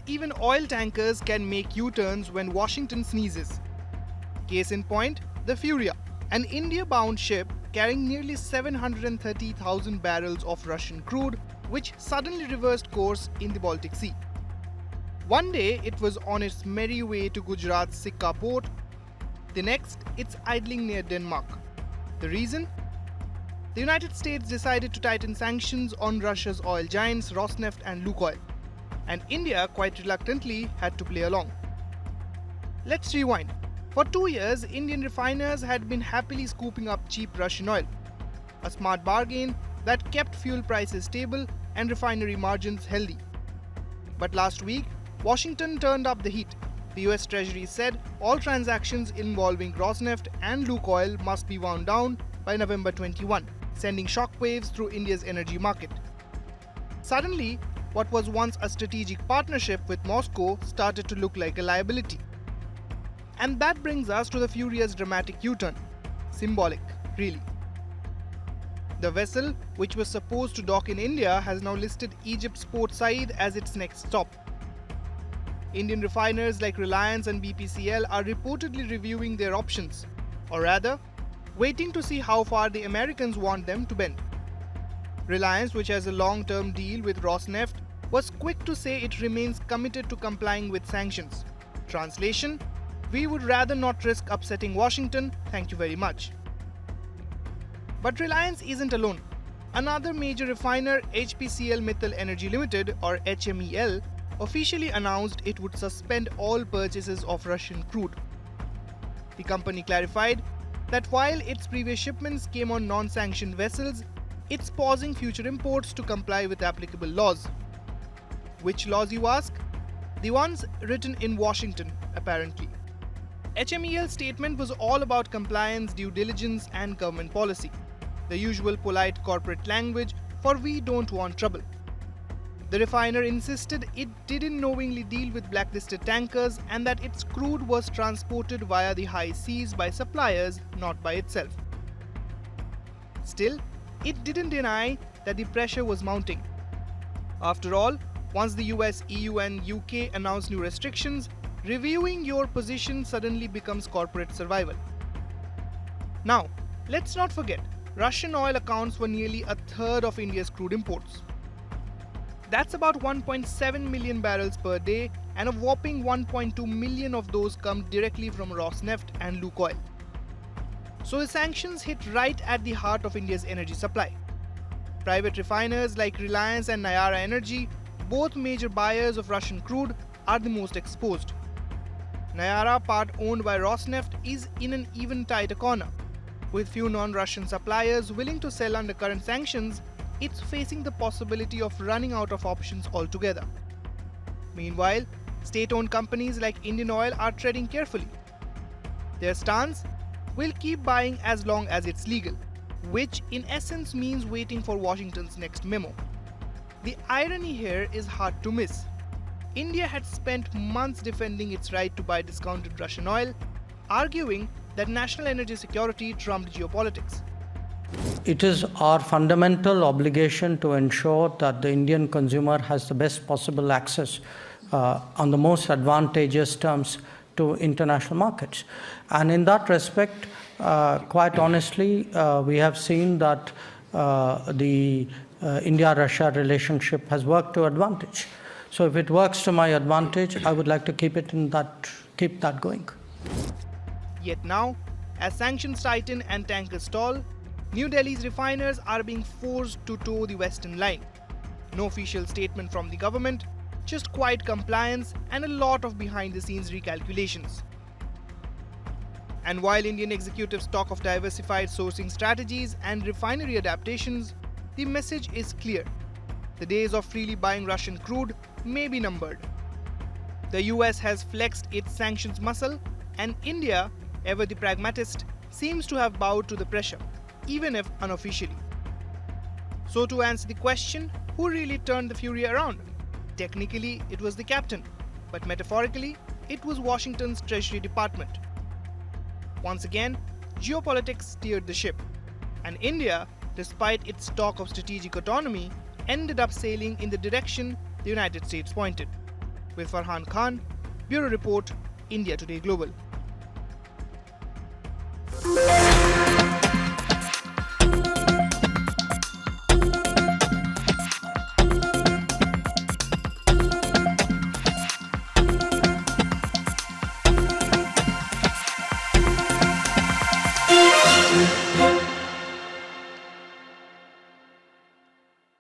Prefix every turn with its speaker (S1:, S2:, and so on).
S1: even oil tankers can make U-turns when Washington sneezes. Case in point, the Furia, an India-bound ship carrying nearly 730,000 barrels of Russian crude, which suddenly reversed course in the Baltic Sea. One day, it was on its merry way to Gujarat's Sikka port. The next, it's idling near Denmark. The reason? The United States decided to tighten sanctions on Russia's oil giants Rosneft and Lukoil, and India quite reluctantly had to play along. Let's rewind. For 2 years, Indian refiners had been happily scooping up cheap Russian oil, a smart bargain that kept fuel prices stable and refinery margins healthy. But last week, Washington turned up the heat. The US Treasury said all transactions involving Rosneft and Lukoil must be wound down by November 21, sending shockwaves through India's energy market. Suddenly, what was once a strategic partnership with Moscow started to look like a liability. And that brings us to the Furia's dramatic U-turn. Symbolic, really. The vessel, which was supposed to dock in India, has now listed Egypt's Port Said as its next stop. Indian refiners like Reliance and BPCL are reportedly reviewing their options, or rather, waiting to see how far the Americans want them to bend. Reliance, which has a long-term deal with Rosneft, was quick to say it remains committed to complying with sanctions. Translation: we would rather not risk upsetting Washington, thank you very much. But Reliance isn't alone. Another major refiner, HPCL-Mittal Energy Ltd or HMEL, officially announced it would suspend all purchases of Russian crude. The company clarified that while its previous shipments came on non-sanctioned vessels, it's pausing future imports to comply with applicable laws. Which laws, you ask? The ones written in Washington, apparently. HMEL's statement was all about compliance, due diligence, and government policy. The usual polite corporate language for "we don't want trouble." The refiner insisted it didn't knowingly deal with blacklisted tankers and that its crude was transported via the high seas by suppliers, not by itself. Still, it didn't deny that the pressure was mounting. After all, once the US, EU and UK announce new restrictions, reviewing your position suddenly becomes corporate survival. Now, let's not forget, Russian oil accounts for nearly a third of India's crude imports. That's about 1.7 million barrels per day, and a whopping 1.2 million of those come directly from Rosneft and Lukoil. So the sanctions hit right at the heart of India's energy supply. Private refiners like Reliance and Nayara Energy, both major buyers of Russian crude, are the most exposed. Nayara, part owned by Rosneft, is in an even tighter corner. With few non-Russian suppliers willing to sell under current sanctions, it's facing the possibility of running out of options altogether. Meanwhile, state-owned companies like Indian Oil are treading carefully. Their stance: we'll keep buying as long as it's legal, which in essence means waiting for Washington's next memo. The irony here is hard to miss. India had spent months defending its right to buy discounted Russian oil, arguing that national energy security trumped geopolitics.
S2: It is our fundamental obligation to ensure that the Indian consumer has the best possible access on the most advantageous terms to international markets. And in that respect, quite honestly, we have seen that the India-Russia relationship has worked to advantage. So if it works to my advantage, I would like to keep that going.
S1: Yet now, as sanctions tighten and tankers stall, New Delhi's refiners are being forced to toe the Western line. No official statement from the government, just quiet compliance and a lot of behind-the-scenes recalculations. And while Indian executives talk of diversified sourcing strategies and refinery adaptations, the message is clear. The days of freely buying Russian crude may be numbered. The US has flexed its sanctions muscle, and India, ever the pragmatist, seems to have bowed to the pressure, even if unofficially. So to answer the question, who really turned the Furia around? Technically, it was the captain, but metaphorically, it was Washington's Treasury Department. Once again, geopolitics steered the ship, and India, despite its talk of strategic autonomy, ended up sailing in the direction the United States pointed. With Farhan Khan, Bureau Report, India Today Global.